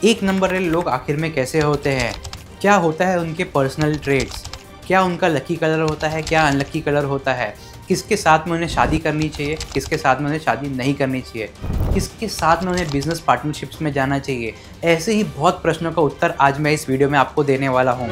एक नंबर वाले लोग आखिर में कैसे होते हैं, क्या होता है उनके पर्सनल ट्रेड्स, क्या उनका लकी कलर होता है, क्या अनलकी कलर होता है, किसके साथ में उन्हें शादी करनी चाहिए, किसके साथ में उन्हें शादी नहीं करनी चाहिए, किसके साथ में उन्हें बिजनेस पार्टनरशिप्स में जाना चाहिए। ऐसे ही बहुत प्रश्नों का उत्तर आज मैं इस वीडियो में आपको देने वाला हूँ।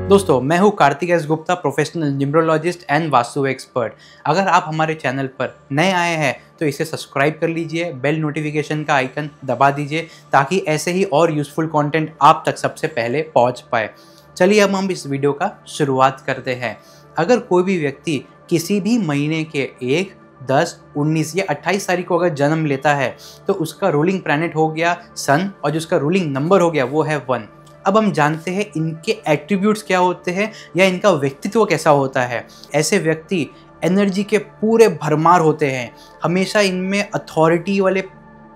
दोस्तों, मैं हूँ Kartik S Gupta, professional numerologist and vastu expert. अगर आप हमारे चैनल पर नए आए हैं तो इसे सब्सक्राइब कर लीजिए, बेल नोटिफिकेशन का आइकन दबा दीजिए ताकि ऐसे ही और यूज़फुल कंटेंट आप तक सबसे पहले पहुँच पाए। चलिए अब हम इस वीडियो का शुरुआत करते हैं। अगर कोई भी व्यक्ति किसी भी महीने के 1, 10, 19 या 28 तारीख को अगर जन्म लेता है तो उसका रूलिंग प्लैनेट हो गया सन और जो उसका रूलिंग नंबर हो गया वो है 1। अब हम जानते हैं इनके एट्रीब्यूट्स क्या होते हैं या इनका व्यक्तित्व कैसा होता है। ऐसे व्यक्ति एनर्जी के पूरे भरमार होते हैं, हमेशा इनमें अथॉरिटी वाले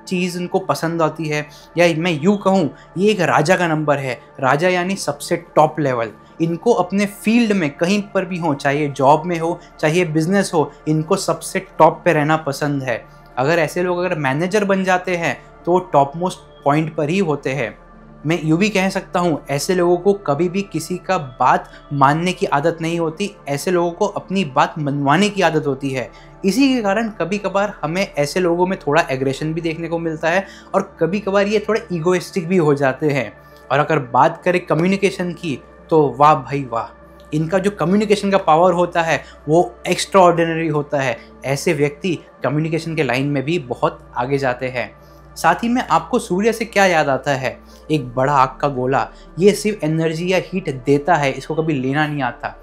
चीज़ इनको पसंद आती है, या मैं यूँ कहूँ ये एक राजा का नंबर है। राजा यानी सबसे टॉप लेवल। इनको अपने फील्ड में कहीं पर भी हो, चाहे जॉब में हो चाहे बिजनेस हो, इनको सबसे टॉप पे रहना पसंद है। अगर ऐसे लोग अगर मैनेजर बन जाते हैं तो टॉप मोस्ट पॉइंट पर ही होते हैं। मैं यूँ भी कह सकता हूँ ऐसे लोगों को कभी भी किसी का बात मानने की आदत नहीं होती, ऐसे लोगों को अपनी बात मनवाने की आदत होती है। इसी के कारण कभी कभार हमें ऐसे लोगों में थोड़ा एग्रेशन भी देखने को मिलता है और कभी कभार ये थोड़े ईगोइस्टिक भी हो जाते हैं। और अगर बात करें कम्युनिकेशन की तो वाह भाई वाह, इनका जो कम्युनिकेशन का पावर होता है वो एक्स्ट्रा ऑर्डिनरी होता है। ऐसे व्यक्ति कम्युनिकेशन के लाइन में भी बहुत आगे जाते हैं। साथ ही में आपको सूर्य से क्या याद आता है? एक बड़ा आग का गोला। ये सिर्फ एनर्जी या हीट देता है, इसको कभी लेना नहीं आता।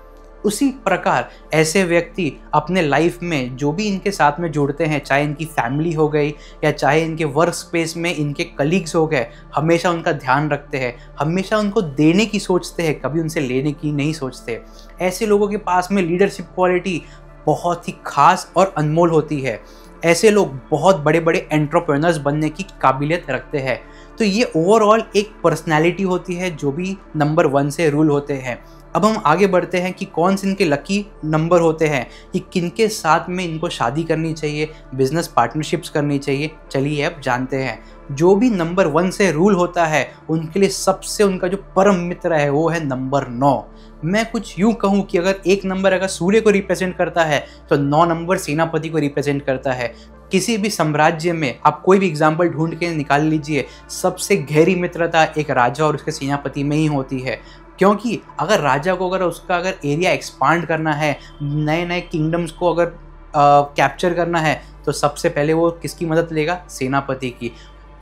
उसी प्रकार ऐसे व्यक्ति अपने लाइफ में जो भी इनके साथ में जुड़ते हैं, चाहे इनकी फैमिली हो गई या चाहे इनके वर्क स्पेस में इनके कलीग्स हो गए, हमेशा उनका ध्यान रखते हैं, हमेशा उनको देने की सोचते हैं, कभी उनसे लेने की नहीं सोचते। ऐसे लोगों के पास में लीडरशिप क्वालिटी बहुत ही खास और अनमोल होती है। ऐसे लोग बहुत बड़े बड़े एंटरप्रेन्योर्स बनने की काबिलियत रखते हैं। तो ये ओवरऑल एक पर्सनैलिटी होती है जो भी नंबर 1 से रूल होते हैं। अब हम आगे बढ़ते हैं कि कौन से इनके लकी नंबर होते हैं, कि किनके साथ में इनको शादी करनी चाहिए, बिजनेस पार्टनरशिप्स करनी चाहिए। चलिए अब जानते हैं। जो भी नंबर 1 से रूल होता है उनके लिए सबसे उनका जो परम मित्र है वो है नंबर 9। मैं कुछ यूँ कहूँ कि अगर एक नंबर अगर सूर्य को रिप्रेजेंट करता है तो 9 नंबर सेनापति को रिप्रेजेंट करता है। किसी भी साम्राज्य में आप कोई भी एग्जाम्पल ढूंढ के निकाल लीजिए, सबसे गहरी मित्रता एक राजा और उसके सेनापति में ही होती है। क्योंकि अगर राजा को अगर एरिया एक्सपांड करना है, नए नए किंगडम्स को अगर कैप्चर करना है तो सबसे पहले वो किसकी मदद लेगा? सेनापति की।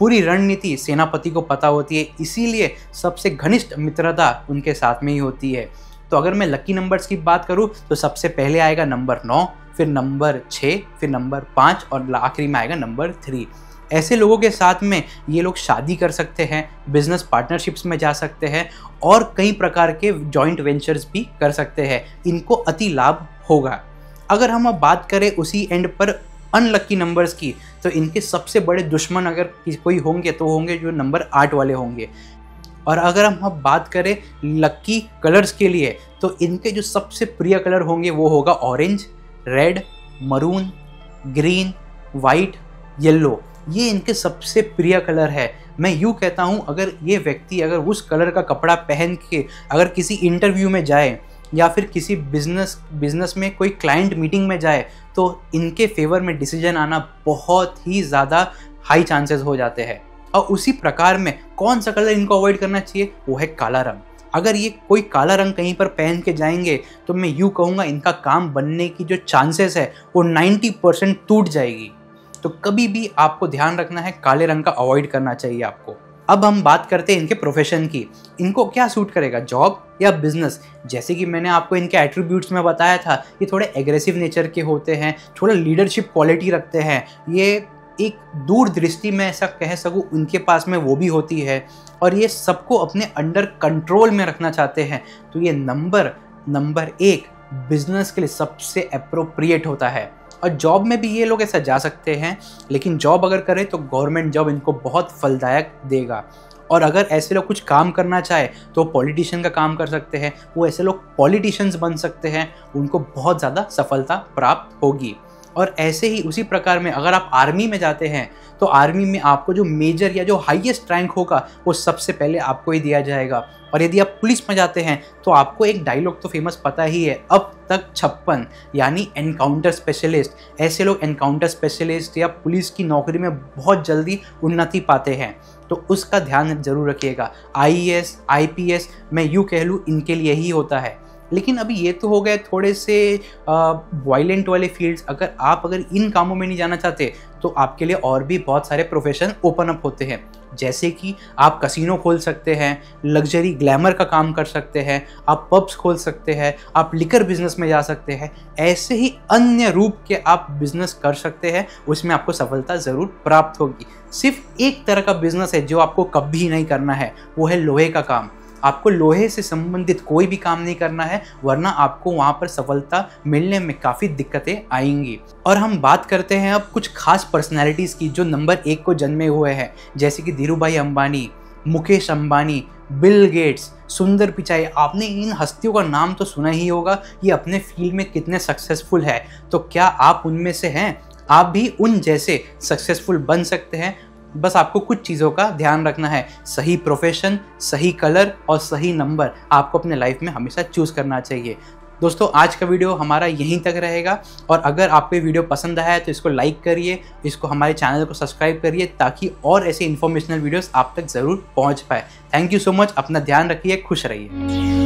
पूरी रणनीति सेनापति को पता होती है, इसीलिए सबसे घनिष्ठ मित्रता उनके साथ में ही होती है। तो अगर मैं लकी नंबर्स की बात करूं तो सबसे पहले आएगा नंबर 9, फिर नंबर 6, फिर नंबर 5 और आखिरी में आएगा नंबर 3। ऐसे लोगों के साथ में ये लोग शादी कर सकते हैं, बिजनेस पार्टनरशिप्स में जा सकते हैं और कई प्रकार के जॉइंट वेंचर्स भी कर सकते हैं। इनको अति लाभ होगा। अगर हम अब बात करें उसी एंड पर अनलकी नंबर्स की, तो इनके सबसे बड़े दुश्मन अगर कोई होंगे तो होंगे जो नंबर 8 वाले होंगे। और अगर हम अब बात करें लकी कलर्स के लिए तो इनके जो सबसे प्रिय कलर होंगे वो होगा orange, red, maroon, green, white, yellow. ये इनके सबसे प्रिय कलर है। मैं यूँ कहता हूँ अगर ये व्यक्ति अगर उस कलर का कपड़ा पहन के अगर किसी इंटरव्यू में जाए या फिर किसी बिजनेस में कोई क्लाइंट मीटिंग में जाए तो इनके फेवर में डिसीजन आना बहुत ही ज़्यादा हाई चांसेस हो जाते हैं। और उसी प्रकार में कौन सा कलर इनको अवॉइड करना चाहिए? वो है काला रंग। अगर ये कोई काला रंग कहीं पर पहन के जाएंगे तो मैं यूँ कहूँगा इनका काम बनने की जो चांसेस है वो 90% टूट जाएगी। तो कभी भी आपको ध्यान रखना है, काले रंग का अवॉइड करना चाहिए आपको। अब हम बात करते हैं इनके प्रोफेशन की। इनको क्या सूट करेगा, जॉब या बिजनेस? जैसे कि मैंने आपको इनके एट्रीब्यूट्स में बताया था, ये थोड़े एग्रेसिव नेचर के होते हैं, थोड़ा लीडरशिप क्वालिटी रखते हैं। ये एक दूरदृष्टि में ऐसा कह सकूँ उनके पास में वो भी होती है और ये सबको अपने अंडर कंट्रोल में रखना चाहते हैं। तो ये नंबर 1 बिजनेस के लिए सबसे अप्रोप्रिएट होता है। और जॉब में भी ये लोग ऐसा जा सकते हैं, लेकिन जॉब अगर करें तो गवर्नमेंट जॉब इनको बहुत फलदायक देगा। और अगर ऐसे लोग कुछ काम करना चाहे तो पॉलिटिशियन का काम कर सकते हैं, वो ऐसे लोग पॉलिटिशियंस बन सकते हैं, उनको बहुत ज़्यादा सफलता प्राप्त होगी। और ऐसे ही उसी प्रकार में अगर आप आर्मी में जाते हैं तो आर्मी में आपको जो मेजर या जो हाईएस्ट रैंक होगा वो सबसे पहले आपको ही दिया जाएगा। और यदि आप पुलिस में जाते हैं तो आपको एक डायलॉग तो फेमस पता ही है, अब तक 56, यानी एनकाउंटर स्पेशलिस्ट। ऐसे लोग एनकाउंटर स्पेशलिस्ट या पुलिस की नौकरी में बहुत जल्दी उन्नति पाते हैं, तो उसका ध्यान जरूर रखिएगा। आईएएस, आईपीएस मैं यूँ कह लूँ इनके लिए ही होता है। लेकिन अभी ये तो हो गए थोड़े से वायलेंट वाले फील्ड्स। अगर इन कामों में नहीं जाना चाहते तो आपके लिए और भी बहुत सारे प्रोफेशन ओपन अप होते हैं, जैसे कि आप कसिनो खोल सकते हैं, लग्जरी ग्लैमर का काम कर सकते हैं, आप पब्स खोल सकते हैं, आप लिकर बिजनेस में जा सकते हैं। ऐसे ही अन्य रूप के आप बिजनेस कर सकते हैं, उसमें आपको सफलता ज़रूर प्राप्त होगी। सिर्फ एक तरह का बिजनेस है जो आपको कभी नहीं करना है, वो है लोहे का काम। आपको लोहे से संबंधित कोई भी काम नहीं करना है, वरना आपको वहाँ पर सफलता मिलने में काफ़ी दिक्कतें आएंगी। और हम बात करते हैं अब कुछ खास पर्सनैलिटीज़ की जो नंबर 1 को जन्मे हुए हैं, जैसे कि धीरूभाई अंबानी, मुकेश अंबानी, बिल गेट्स, सुंदर पिचाई। आपने इन हस्तियों का नाम तो सुना ही होगा, ये अपने फील्ड में कितने सक्सेसफुल है। तो क्या आप उनमें से हैं? आप भी उन जैसे सक्सेसफुल बन सकते हैं। बस आपको कुछ चीज़ों का ध्यान रखना है, सही प्रोफेशन, सही कलर और सही नंबर आपको अपने लाइफ में हमेशा चूज़ करना चाहिए। दोस्तों, आज का वीडियो हमारा यहीं तक रहेगा, और अगर आपको ये वीडियो पसंद आया है तो इसको लाइक करिए, इसको हमारे चैनल को सब्सक्राइब करिए, ताकि और ऐसे इन्फॉर्मेशनल वीडियोस आप तक ज़रूर पहुंच पाए। थैंक यू सो मच, अपना ध्यान रखिए, खुश रहिए।